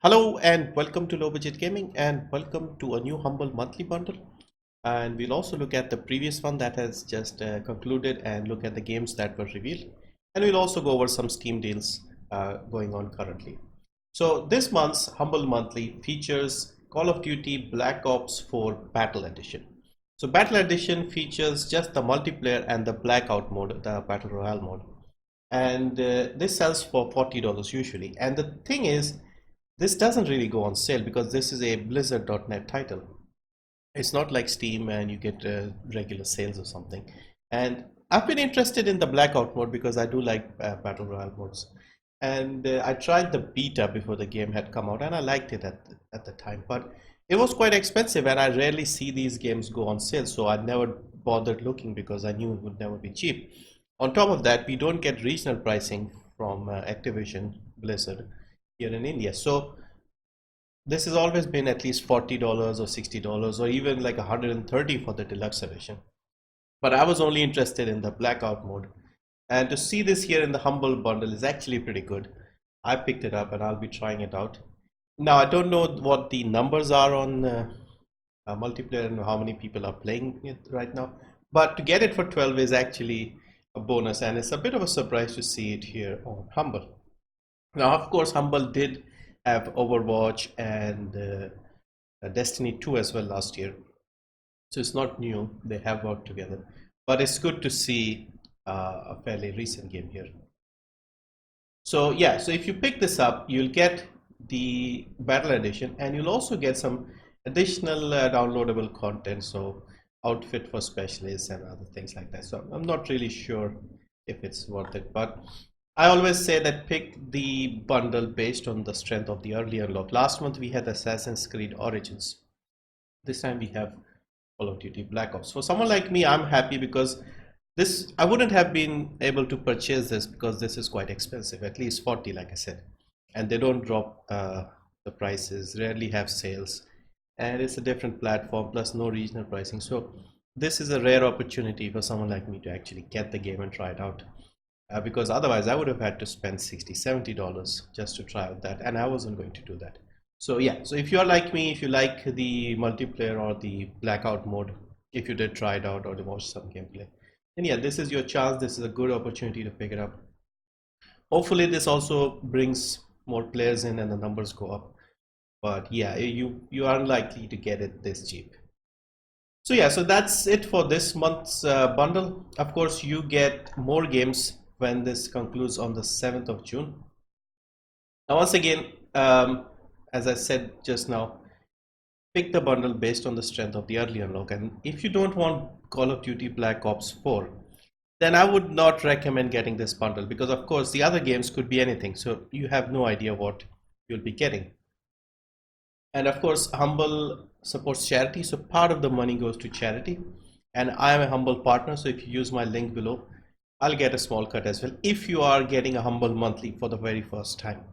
Hello and welcome to Low Budget Gaming and welcome to a new Humble monthly bundle. And we'll also look at the previous one that has just concluded and look at the games that were revealed. And we'll also go over some Steam deals going on currently. So this month's Humble monthly features Call of Duty Black Ops 4 Battle Edition. So Battle Edition features just the multiplayer and the Blackout mode, the Battle Royale mode. And this sells for $40 usually. And the thing is, this doesn't really go on sale because this is a Blizzard.net title. It's not like Steam and you get regular sales or something. And I've been interested in the Blackout mode because I do like Battle Royale modes. And I tried the beta before the game had come out and I liked it at the time. But it was quite expensive and I rarely see these games go on sale. So I never bothered looking because I knew it would never be cheap. On top of that, we don't get regional pricing from Activision Blizzard here in India. So this has always been at least $40 or $60 or even like $130 for the deluxe edition. But I was only interested in the blackout mode. And to see this here in the Humble bundle is actually pretty good. I picked it up and I'll be trying it out. Now, I don't know what the numbers are on multiplayer and how many people are playing it right now. But to get it for 12 is actually a bonus and it's a bit of a surprise to see it here on Humble. Now, of course, Humble did have Overwatch and Destiny 2 as well last year. So it's not new, they have worked together. But it's good to see a fairly recent game here. So yeah, so if you pick this up, you'll get the Battle Edition and you'll also get some additional downloadable content. So outfit for specialists and other things like that. So I'm not really sure if it's worth it, but I always say that pick the bundle based on the strength of the early unlock. Last month we had Assassin's Creed Origins. This time we have Call of Duty Black Ops. For someone like me, I'm happy because this I wouldn't have been able to purchase this because this is quite expensive, at least 40 like I said. And they don't drop the prices, rarely have sales. And it's a different platform plus no regional pricing. So this is a rare opportunity for someone like me to actually get the game and try it out. Because otherwise I would have had to spend $60–70 just to try out that, and I wasn't going to do that. So yeah, so if you're like me, if you like the multiplayer or the blackout mode, if you did try it out or watch some gameplay, then yeah, this is your chance. This is a good opportunity to pick it up. Hopefully this also brings more players in and the numbers go up, but yeah, you are unlikely to get it this cheap. So yeah, so that's it for this month's bundle. Of course, you get more games when this concludes on the 7th of June. Now, once again, as I said just now, pick the bundle based on the strength of the early unlock. And if you don't want Call of Duty Black Ops 4, then I would not recommend getting this bundle because, of course, the other games could be anything. So you have no idea what you'll be getting. And of course, Humble supports charity, so part of the money goes to charity. And I am a Humble partner, so if you use my link below, I'll get a small cut as well if you are getting a Humble monthly for the very first time.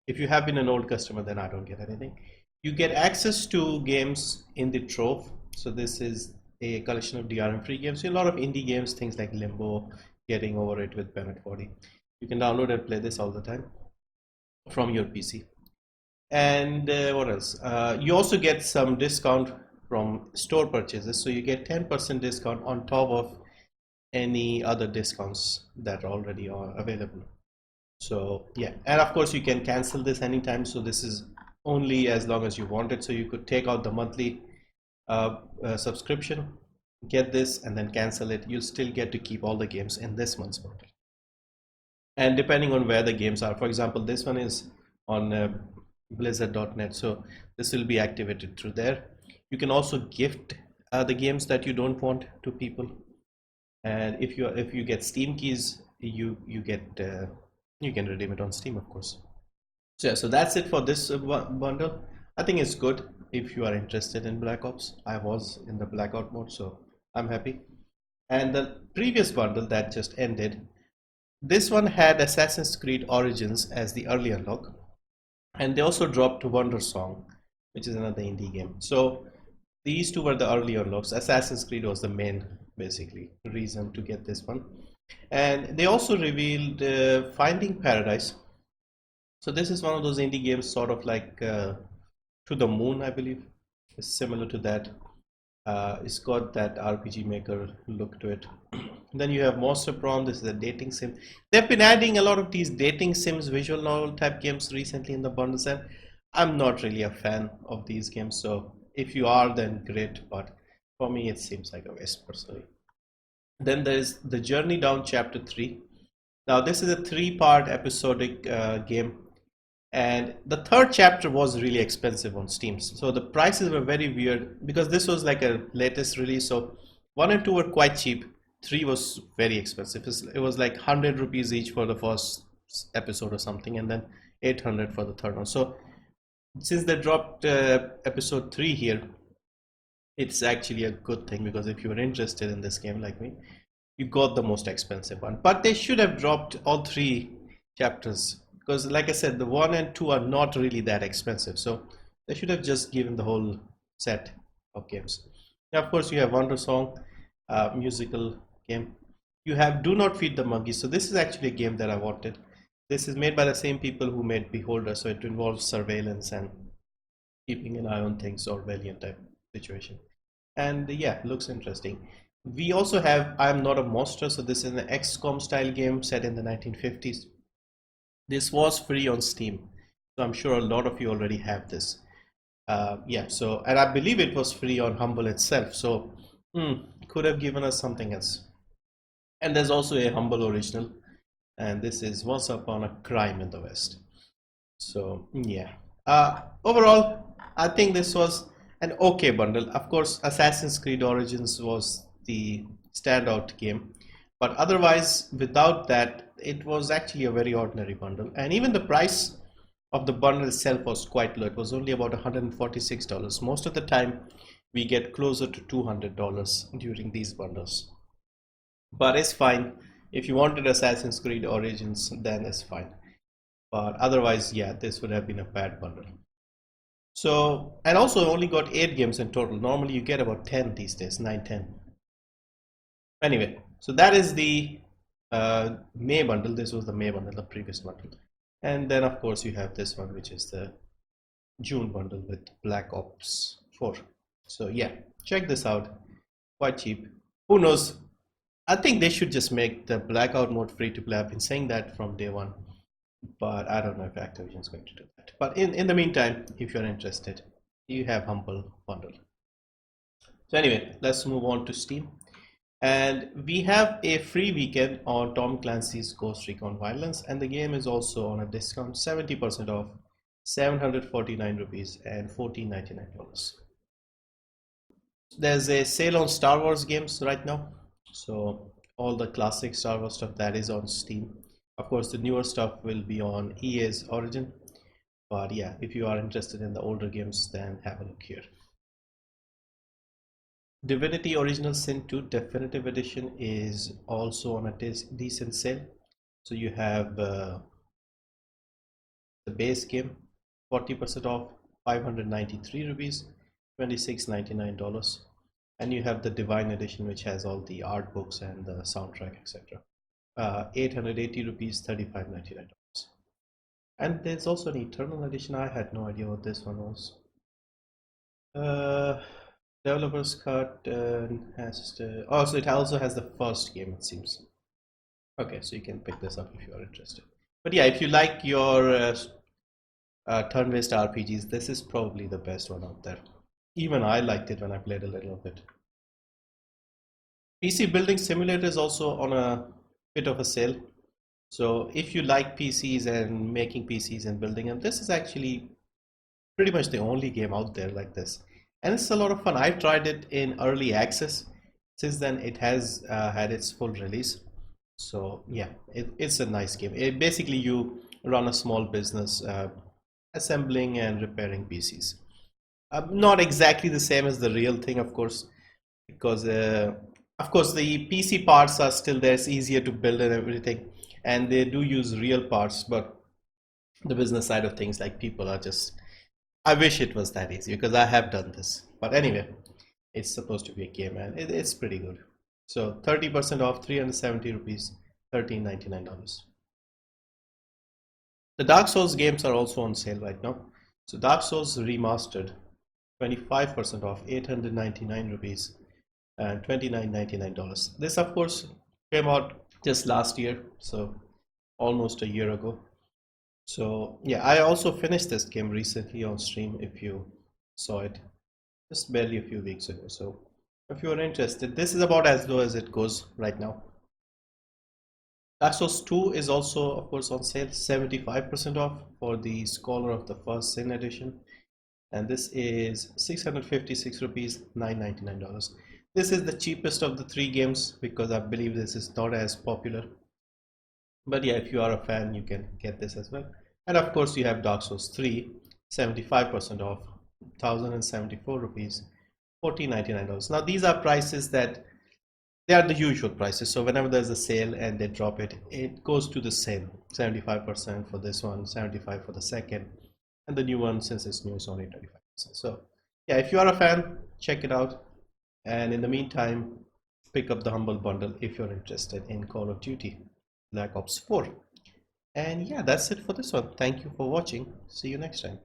If you have been an old customer, then I don't get anything. You get access to games in the Trove. So this is a collection of DRM free games. So a lot of indie games, things like Limbo, Getting Over It with Bennett 40. You can download and play this all the time from your PC. And what else? You also get some discount from store purchases. So you get 10% discount on top of any other discounts that already are available. So yeah, and of course you can cancel this anytime. So this is only as long as you want it. So you could take out the monthly subscription, get this, and then cancel it. You still get to keep all the games in this month's bundle. And depending on where the games are, for example, this one is on Blizzard.net, so this will be activated through there. You can also gift the games that you don't want to people, and if you get Steam keys, you get you can redeem it on Steam, of course. So yeah, so that's it for this bundle. I think it's good if you are interested in Black Ops. I was in the blackout mode, so I'm happy. And the previous bundle that just ended, this one had Assassin's Creed Origins as the early unlock, and they also dropped Wonder Song, which is another indie game. So these two were the early unlocks. Assassin's Creed was the main, basically, reason to get this one. And they also revealed Finding Paradise, So this is one of those indie games, sort of like To the Moon, I believe. It's similar to that. It's got that RPG Maker look to it. Then you have Monster Prom. This is a dating sim. They've been adding a lot of these dating sims, visual novel type games recently in the bundles, and I'm not really a fan of these games. So if you are, then great. But for me, it seems like a waste personally. Then there's the Journey Down Chapter 3. Now this is a three-part episodic game, and the third chapter was really expensive on Steam. So the prices were very weird because this was like a latest release. So 1 and 2 were quite cheap. 3 was very expensive. It was like 100 rupees each for the first episode or something, and then 800 for the third one. So since they dropped episode 3 here, it's actually a good thing, because if you were interested in this game like me, you got the most expensive one. But they should have dropped all 3 chapters, because like I said, the 1 and 2 are not really that expensive, so they should have just given the whole set of games. Now of course you have Wonder Song, musical game. You have Do Not Feed the Monkeys. So this is actually a game that I wanted. This is made by the same people who made Beholder, so it involves surveillance and keeping an eye on things, Orwellian type situation. And yeah, looks interesting. We also have I Am Not a Monster. So this is an XCOM style game set in the 1950s. This was free on Steam, so I'm sure a lot of you already have this. Yeah, so, and I believe it was free on Humble itself, so could have given us something else. And there's also a Humble original, and this is Once Upon a Crime in the West. So yeah, overall I think this was an okay bundle. Of course, Assassin's Creed Origins was the standout game, but otherwise without that it was actually a very ordinary bundle. And even the price of the bundle itself was quite low. It was only about $146. Most of the time we get closer to $200 during these bundles, but it's fine. If you wanted Assassin's Creed Origins, then it's fine, but otherwise, yeah, this would have been a bad bundle. So, and also only got 8 games in total. Normally you get about 10 these days, 9, 10. Anyway, so that is the May bundle. This was the May bundle, the previous bundle. And then of course you have this one, which is the June bundle with Black Ops 4. So yeah, check this out. Quite cheap. Who knows? I think they should just make the Blackout mode free to play. I've been saying that from day one, but I don't know if Activision is going to do that. But in the meantime, if you're interested, you have Humble bundle. So anyway, let's move on to Steam. And we have a free weekend on Tom Clancy's Ghost Recon Wildlands, and the game is also on a discount, 70% off, 749 rupees and $14.99. There's a sale on Star Wars games right now, so all the classic Star Wars stuff that is on Steam. Of course, the newer stuff will be on EA's Origin, but yeah, if you are interested in the older games, then have a look here. Divinity Original Sin 2 Definitive Edition is also on a decent sale. So you have the base game 40% off, 593 rupees, $26.99. And you have the Divine Edition, which has all the art books and the soundtrack, etc. 880 rupees, $35.99. And there's also an Eternal Edition. I had no idea what this one was. Developer's Cut has so it also has the first game, it seems. Okay, so you can pick this up if you are interested. But yeah, if you like your turn-based RPGs, this is probably the best one out there. Even I liked it when I played a little of it. PC Building Simulator is also on a bit of a sale. So if you like PCs and making PCs and building them, this is actually pretty much the only game out there like this. And it's a lot of fun. I tried it in early access. Since then it has had its full release. So yeah, it's a nice game. Basically you run a small business assembling and repairing PCs. Not exactly the same as the real thing, of course, because of course the PC parts are still there. It's easier to build and everything, and they do use real parts, but the business side of things, like, people are just, I wish it was that easy, because I have done this. But anyway, it's supposed to be a game, and it's pretty good. So 30% off, 370 rupees, $13.99. The Dark Souls games are also on sale right now. So Dark Souls Remastered, 25% off, 899 rupees and $29.99. This of course came out just last year, so almost a year ago. So yeah, I also finished this game recently on stream, if you saw it, just barely a few weeks ago. So if you are interested, this is about as low as it goes right now. Dark Souls 2 is also of course on sale, 75% off for the Scholar of the First Sin edition, and this is 656 rupees, $999. This is the cheapest of the three games because I believe this is not as popular, but yeah, if you are a fan you can get this as well. And of course you have Dark Souls 3, 75% off, 1074 rupees, $14.99. Now these are prices that they are the usual prices, so whenever there's a sale and they drop it, it goes to the same 75% for this one, 75 for the second, and the new one, since it's new, is only 25%. So yeah, if you are a fan, check it out, and in the meantime pick up the humble bundle if you're interested in Call of Duty Black Ops 4. And yeah, that's it for this one. Thank you for watching. See you next time.